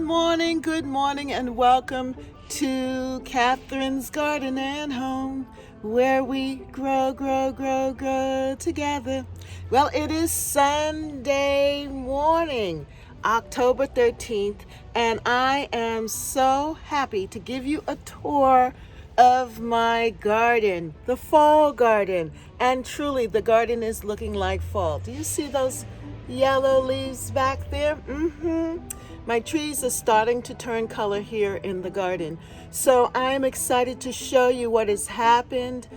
Good morning, and welcome to Catherine's Garden and Home, where we grow together. Well, it is Sunday morning, October 13th, and I am so happy to give you a tour of my garden, the fall garden. And truly, the garden is looking like fall. Do you see those yellow leaves back there? My trees are starting to turn color here in the garden. So I'm excited to show you what has happened.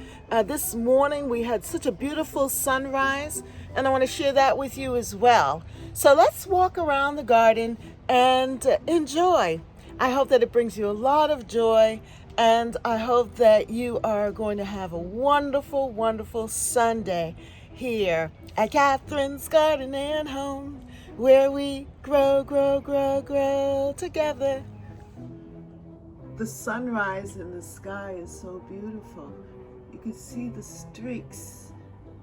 This morning we had such a beautiful sunrise, and I want to share that with you as well. So let's walk around the garden and enjoy. I hope that it brings you a lot of joy, and I hope that you are going to have a wonderful, wonderful Sunday here at Catherine's Garden and Home, where we grow together. The sunrise in the sky is so beautiful. You can see the streaks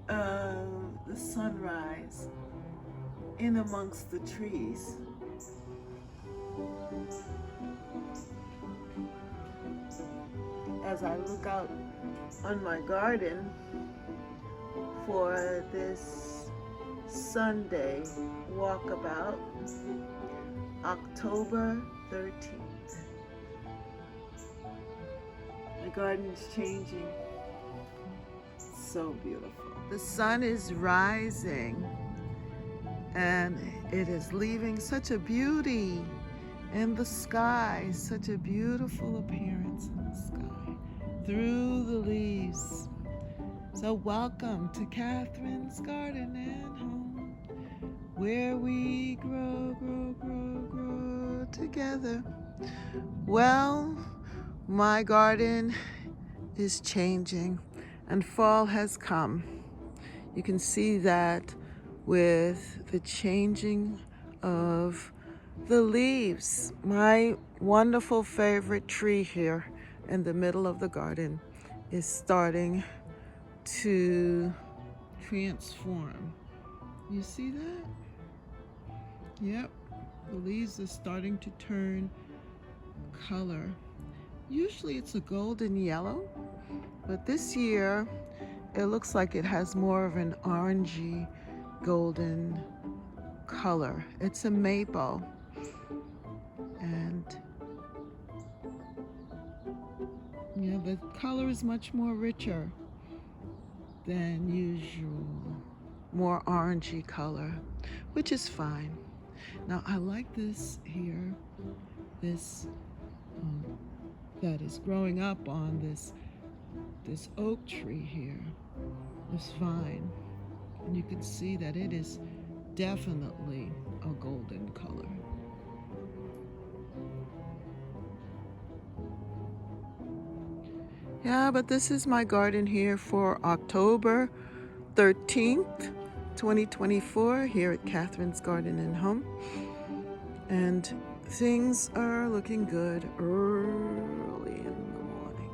of the sunrise in amongst the trees. As I look out on my garden for this Sunday walkabout, October 13th. My garden is changing. So beautiful. The sun is rising, and it is leaving such a beauty in the sky, such a beautiful appearance in the sky through the leaves. So welcome to Catherine's Garden and Home, where we grow together. Well, my garden is changing and fall has come. You can see that with the changing of the leaves. My wonderful favorite tree here in the middle of the garden is starting to transform. You see that? Yep, the leaves are starting to turn color. Usually it's a golden yellow, but this year it looks like it has more of an orangey golden color. It's a maple, and yeah, the color is much more richer than usual, more orangey color, which is fine. Now I like this here, this that is growing up on this oak tree here, this vine, and you can see that it is definitely a golden color. Yeah, but this is my garden here for October 13th, 2024, here at Catherine's Garden and Home. And things are looking good early in the morning.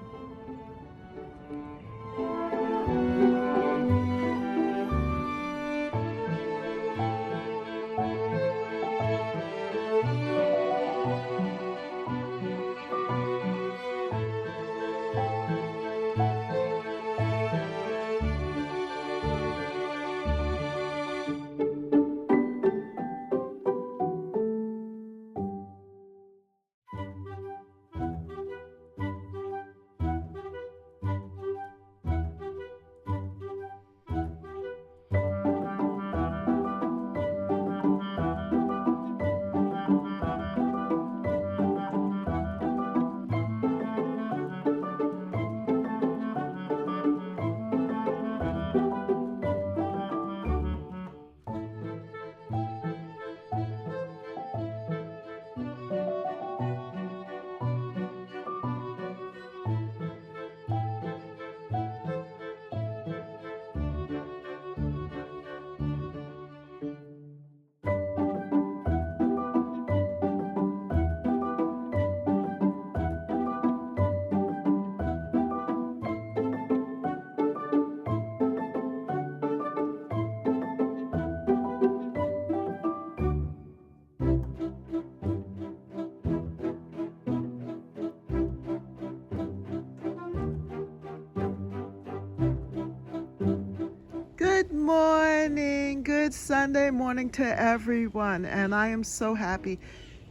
good Sunday morning to everyone, and I am so happy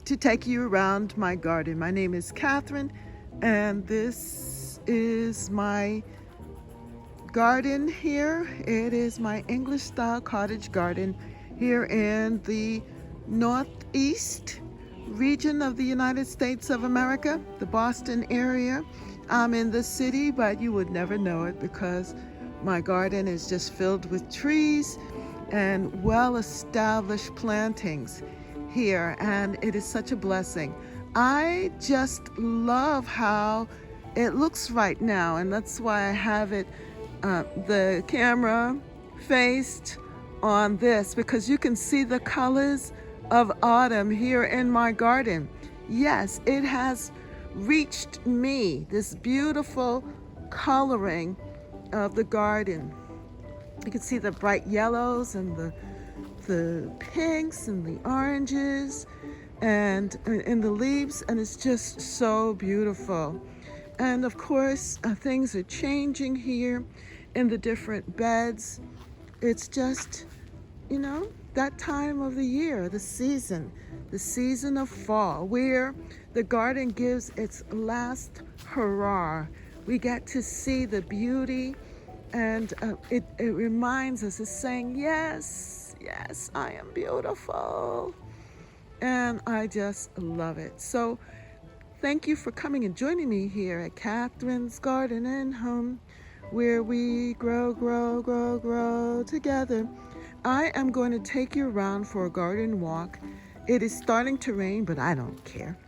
to take you around my garden. My name is Catherine, and this is my garden here. It is my English style cottage garden here in the northeast region of the United States of America, the Boston area. I'm in the city, but you would never know it because my garden is just filled with trees and well-established plantings here, and it is such a blessing. I just love how it looks right now, and that's why I have it the camera faced on this, because you can see the colors of autumn here in my garden. Yes, it has reached me, this beautiful coloring of the garden. You can see the bright yellows and the pinks and the oranges and in the leaves, and it's just so beautiful. And of course, things are changing here in the different beds. It's just, that time of the year, the season of fall, where the garden gives its last hurrah. We get to see the beauty, and it reminds us, it's saying, yes, I am beautiful. And I just love it. So thank you for coming and joining me here at Catherine's Garden and Home, where we grow together. I am going to take you around for a garden walk. It is starting to rain, but I don't care.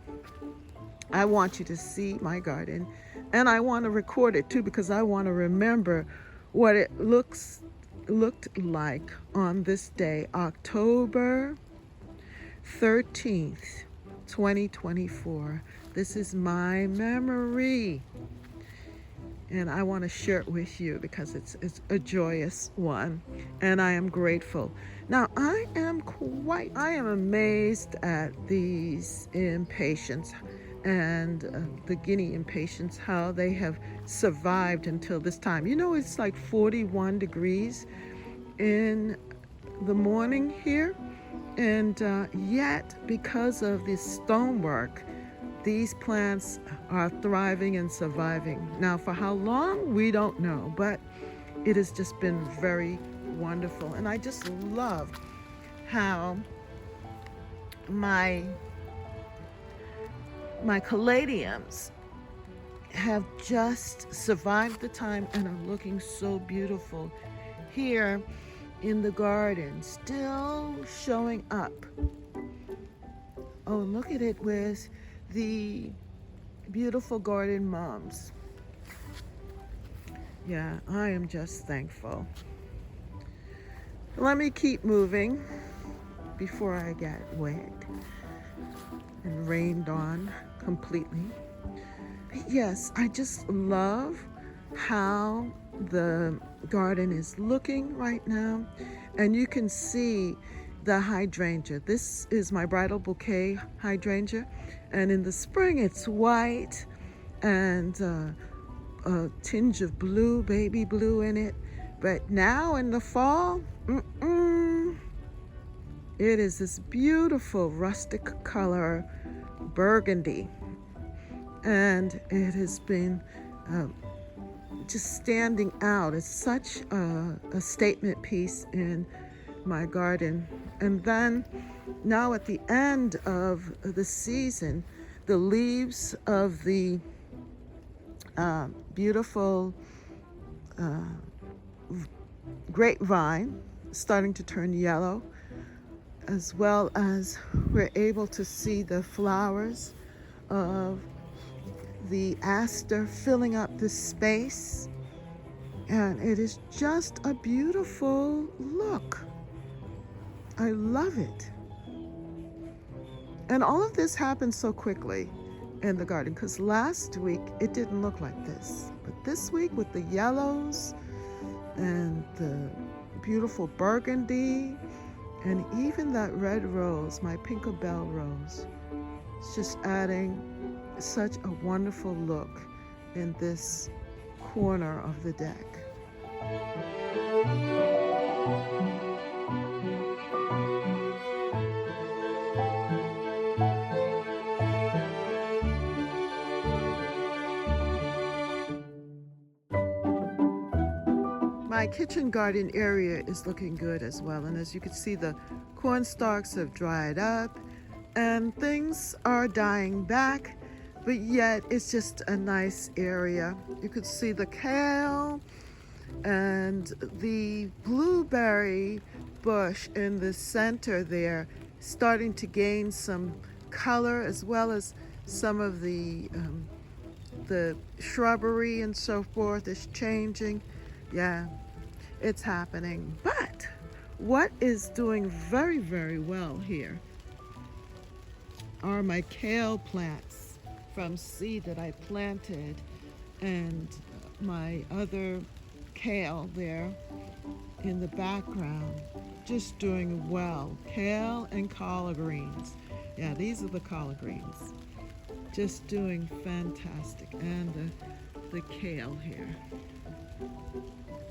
I want you to see my garden, and I want to record it too, because I want to remember what it looked like on this day, October 13th, 2024. This is my memory, and I want to share it with you because it's a joyous one, and I am grateful. Now, I am amazed at these impatiens and the guinea impatiens, how they have survived until this time. It's like 41 degrees in the morning here, and yet, because of the stonework, these plants are thriving and surviving. Now, for how long, we don't know, but it has just been very wonderful. And I just love how my caladiums have just survived the time and are looking so beautiful here in the garden, still showing up. Oh, look at it with the beautiful garden moms. Yeah, I am just thankful. Let me keep moving before I get wet and rained on completely. Yes, I just love how the garden is looking right now, and you can see the hydrangea. This is my bridal bouquet hydrangea, and in the spring it's white and a tinge of blue, baby blue in it, but now in the fall, it is this beautiful rustic color, burgundy, and it has been just standing out. It's such a statement piece in my garden. And then now at the end of the season, the leaves of the beautiful grapevine starting to turn yellow, as well as we're able to see the flowers of the aster filling up the space, and it is just a beautiful look. I love it. And all of this happened so quickly in the garden, because last week it didn't look like this, but this week with the yellows and the beautiful burgundy and even that red rose, my Pinkerbell rose, it's just adding such a wonderful look in this corner of the deck. My kitchen garden area is looking good as well, and as you can see, the corn stalks have dried up and things are dying back, but yet it's just a nice area. You could see the kale and the blueberry bush in the center there starting to gain some color, as well as some of the shrubbery and so forth is changing. Yeah, it's happening. But what is doing very, very well here are my kale plants from seed that I planted, and my other kale there in the background just doing well. Kale and collard greens. Yeah, these are the collard greens. Just doing fantastic. And the kale here,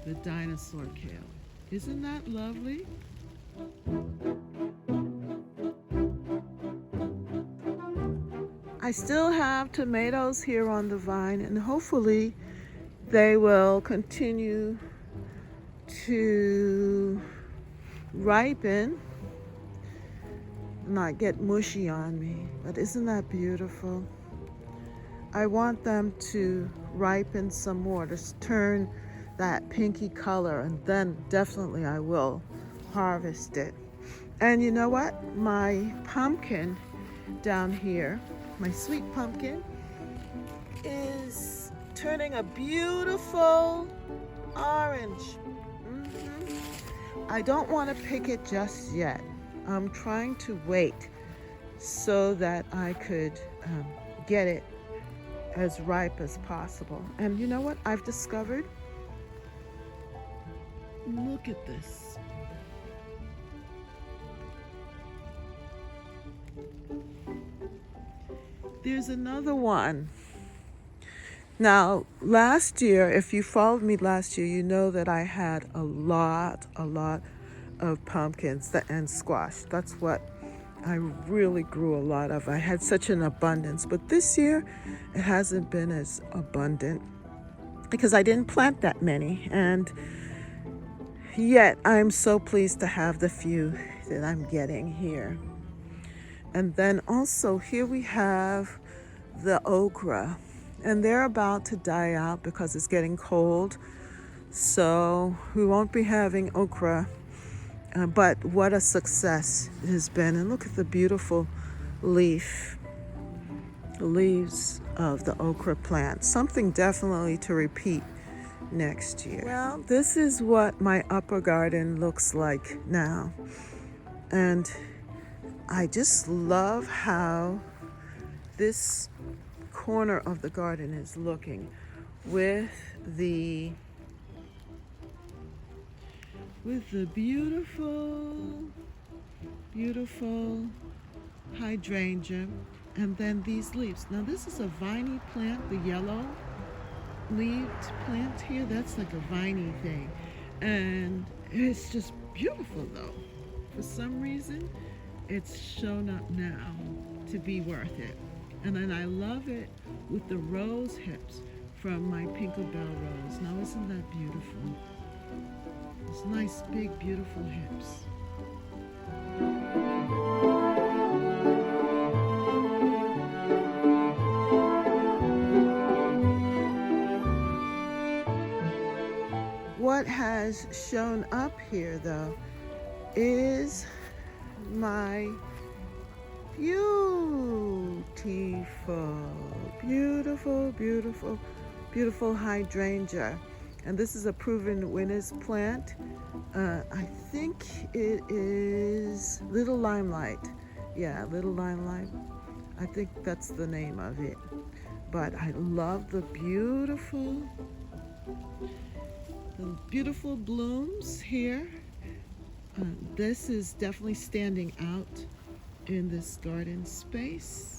the dinosaur kale. Isn't that lovely? I still have tomatoes here on the vine, and hopefully they will continue to ripen, not get mushy on me. But isn't that beautiful? I want them to ripen some more, to turn that pinky color, and then definitely I will harvest it. And you know what? My pumpkin down here, my sweet pumpkin, is turning a beautiful orange. I don't want to pick it just yet. I'm trying to wait so that I could get it as ripe as possible. And you know what I've discovered? Look at this. There's another one. Now, last year, if you followed me last year, you know that I had a lot of pumpkins and squash. That's what I really grew a lot of. I had such an abundance, but this year it hasn't been as abundant because I didn't plant that many, and yet I'm so pleased to have the few that I'm getting here. And then also here we have the okra, and they're about to die out because it's getting cold, so we won't be having okra. But what a success it has been. And look at the beautiful leaves of the okra plant. Something definitely to repeat next year. Well, this is what my upper garden looks like now. And I just love how this corner of the garden is looking with the beautiful hydrangea, and then these leaves. Now this is a viney plant, the yellow leaved plant here. That's like a viney thing, and it's just beautiful though. For some reason it's shown up now to be worth it. And then I love it with the rose hips from my Pinko Bell rose. Now isn't that beautiful? These nice, big, beautiful hips. What has shown up here, though, is my beautiful hydrangea. And this is a proven winner's plant. I think it is Little Limelight. Yeah, Little Limelight. I think that's the name of it. But I love the beautiful blooms here. This is definitely standing out in this garden space.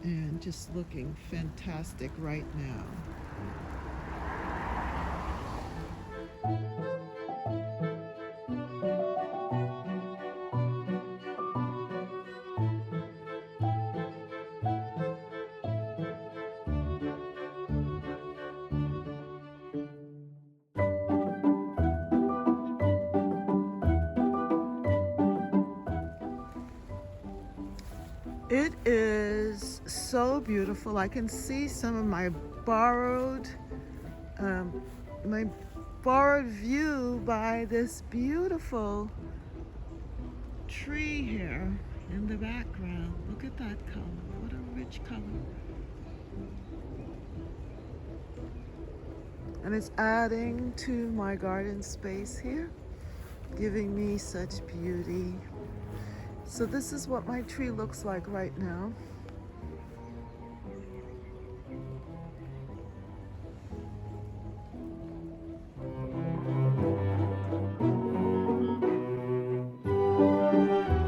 And just looking fantastic right now. It is so beautiful. I can see some of um, my borrowed view by this beautiful tree here in the background. Look at that color. What a rich color. And it's adding to my garden space here, giving me such beauty. So this is what my tree looks like right now.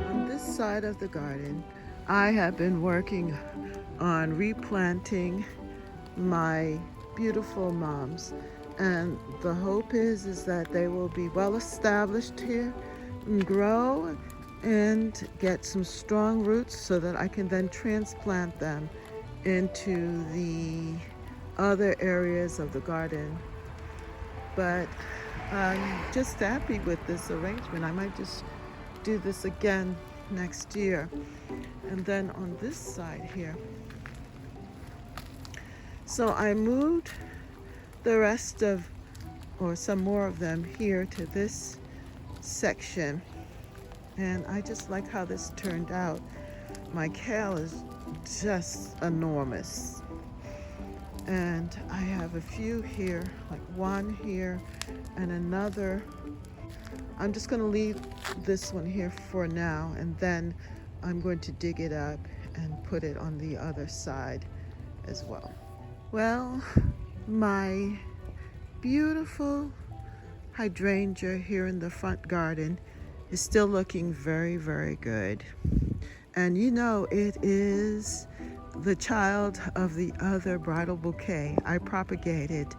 On this side of the garden, I have been working on replanting my beautiful mums, and the hope is that they will be well established here and grow and get some strong roots so that I can then transplant them into the other areas of the garden. But I'm just happy with this arrangement. I might just do this again next year. And then on this side here, so I moved the rest of, or some more of them here to this section. And I just like how this turned out. My kale is just enormous. And I have a few here, like one here and another. I'm just going to leave this one here for now, and then I'm going to dig it up and put it on the other side as well. Well, my beautiful hydrangea here in the front garden is still looking very, very good. And you know, it is the child of the other bridal bouquet. I propagated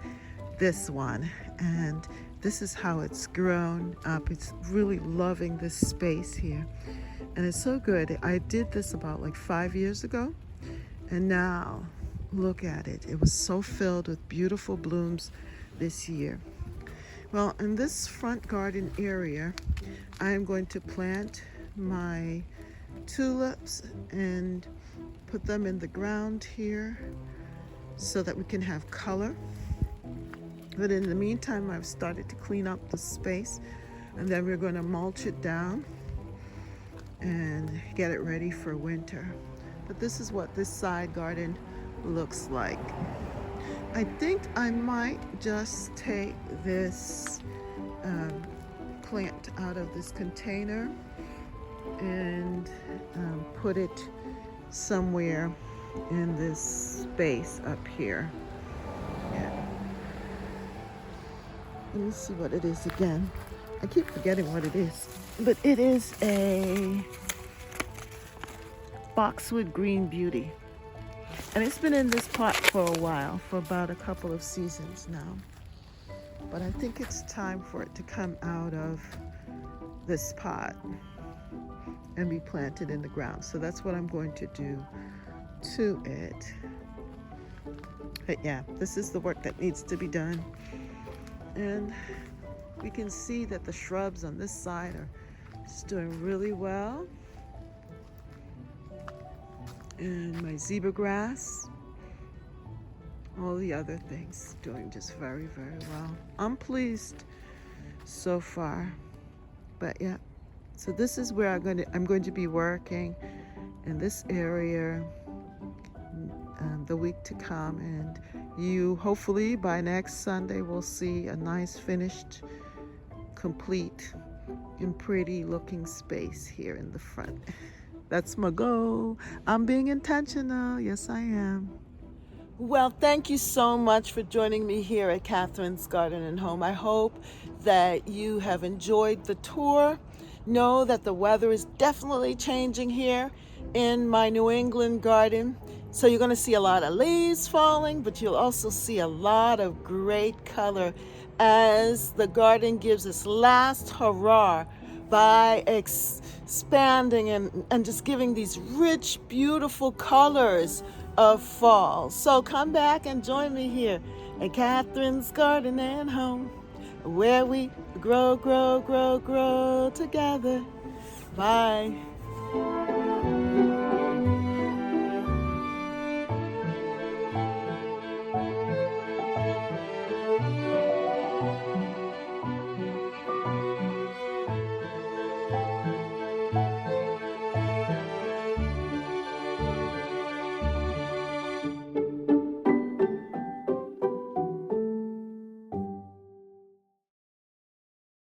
this one, and this is how it's grown up. It's really loving this space here, and it's so good. I did this about like 5 years ago, and now look at it. It was so filled with beautiful blooms this year. Well, in this front garden area, I am going to plant my tulips and put them in the ground here so that we can have color. But in the meantime, I've started to clean up the space, and then we're going to mulch it down and get it ready for winter. But this is what this side garden looks like. I think I might just take this plant out of this container and put it somewhere in this space up here. Yeah. Let me see what it is again. I keep forgetting what it is, but it is a boxwood green beauty. And it's been in this pot for a while, for about a couple of seasons now. But I think it's time for it to come out of this pot and be planted in the ground. So that's what I'm going to do to it. But yeah, this is the work that needs to be done. And we can see that the shrubs on this side are just doing really well. And my zebra grass, all the other things doing just very, very well. I'm pleased so far. But yeah, so this is where I'm going to be working in this area the week to come, and you hopefully by next Sunday will see a nice finished, complete and pretty looking space here in the front. That's my goal. I'm being intentional. Yes, I am. Well, thank you so much for joining me here at Catherine's Garden and Home. I hope that you have enjoyed the tour. Know that the weather is definitely changing here in my New England garden. So you're going to see a lot of leaves falling, but you'll also see a lot of great color as the garden gives its last hurrah by expanding and just giving these rich, beautiful colors of fall. So come back and join me here at Catherine's Garden and Home, where we grow, grow, grow, grow together. Bye.